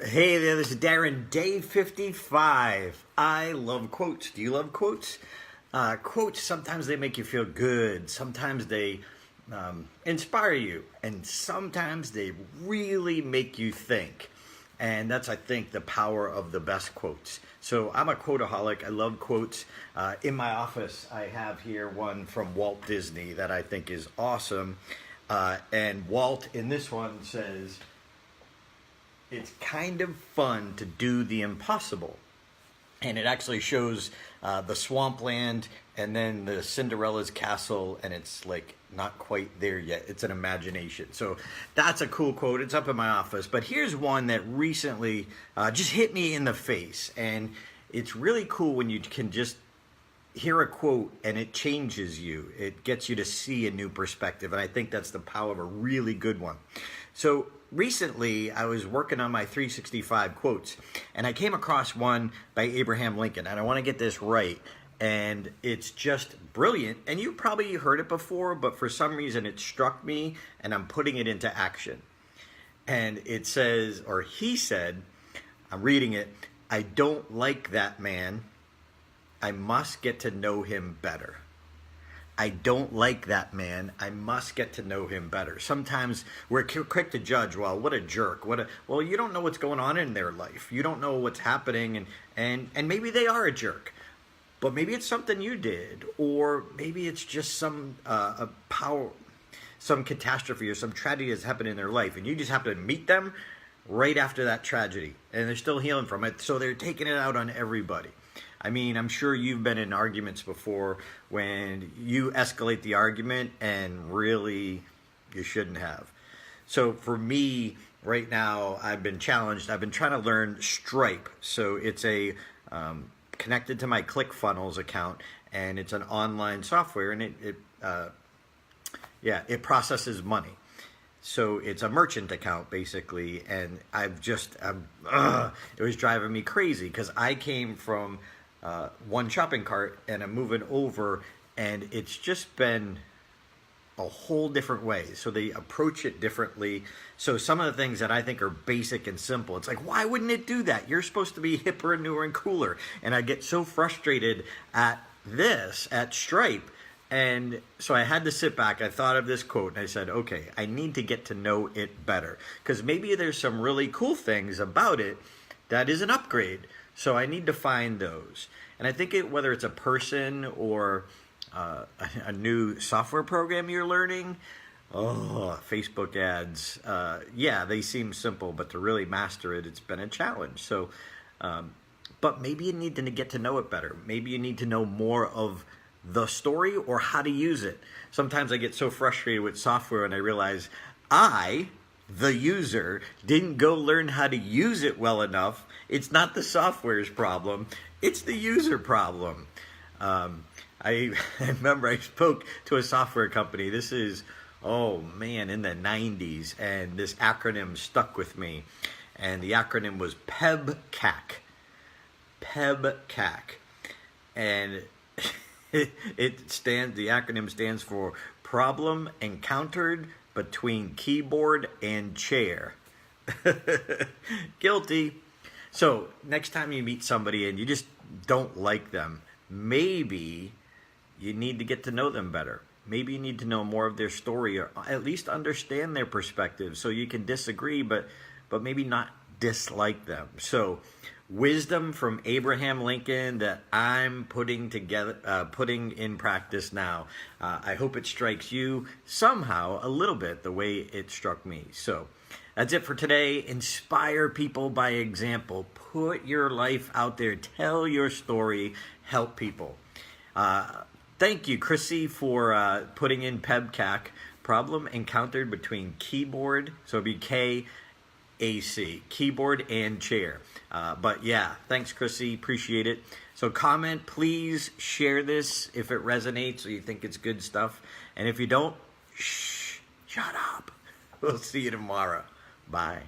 Hey there, this is Darren, day 55. I love quotes. Do you love quotes? Quotes, sometimes they make you feel good. Sometimes they inspire you. And sometimes they really make you think. And that's, I think, the power of the best quotes. So I'm a quoteaholic. I love quotes. In my office, I have here one from Walt Disney that I think is awesome. And Walt, in this one, says, "It's kind of fun to do the impossible." And it actually shows the swampland and then the Cinderella's castle, and it's like not quite there yet. It's an imagination. So that's a cool quote. It's up in my office. But here's one that recently just hit me in the face. And it's really cool when you can just hear a quote and it changes you. It gets you to see a new perspective. And I think that's the power of a really good one. So recently, I was working on my 365 quotes, and I came across one by Abraham Lincoln, and I want to get this right, and it's just brilliant, and you probably heard it before, but for some reason it struck me, and I'm putting it into action. And it says, or he said, I'm reading it, "I don't like that man. I must get to know him better." I don't like that man. I must get to know him better. Sometimes we're quick to judge, well, what a jerk. Well, you don't know what's going on in their life. You don't know what's happening, and maybe they are a jerk. But maybe it's something you did, or maybe it's just some catastrophe or some tragedy that's happened in their life, and you just happen to meet them right after that tragedy, and they're still healing from it, so they're taking it out on everybody. I mean, I'm sure you've been in arguments before when you escalate the argument and really you shouldn't have. So for me, right now, I've been challenged. I've been trying to learn Stripe. So it's a connected to my ClickFunnels account, and it's an online software, and it processes money. So it's a merchant account, basically, and it was driving me crazy because I came from one shopping cart and I'm moving over, and it's just been a whole different way. So they approach it differently. So some of the things that I think are basic and simple, it's like, why wouldn't it do that? You're supposed to be hipper and newer and cooler. And I get so frustrated at Stripe. And so I had to sit back. I thought of this quote and I said, okay, I need to get to know it better, because maybe there's some really cool things about it that is an upgrade. So I need to find those. And I think whether it's a person or a new software program you're learning, Facebook ads, they seem simple, but to really master it, it's been a challenge. So, but maybe you need to get to know it better. Maybe you need to know more of the story or how to use it. Sometimes I get so frustrated with software and I realize the user, didn't go learn how to use it well enough. It's not the software's problem, it's the user problem. I remember I spoke to a software company. This is, in the 90s, and this acronym stuck with me. And the acronym was PEBCAC. PEBCAC. And the acronym stands for Problem Encountered Between Keyboard and Chair. Guilty. So next time you meet somebody and you just don't like them, maybe you need to get to know them better. Maybe you need to know more of their story, or at least understand their perspective, so you can disagree, but maybe not dislike them. So wisdom from Abraham Lincoln that I'm putting in practice now. I hope it strikes you somehow a little bit the way it struck me. So that's it for today. Inspire people by example. Put your life out there. Tell your story. Help people. Thank you, Chrissy, for putting in PEBCAC. Problem encountered between keyboard, so it'd be KAC, keyboard and chair. Thanks, Chrissy. Appreciate it. So comment, please share this if it resonates or you think it's good stuff. And if you don't, shut up. We'll see you tomorrow. Bye.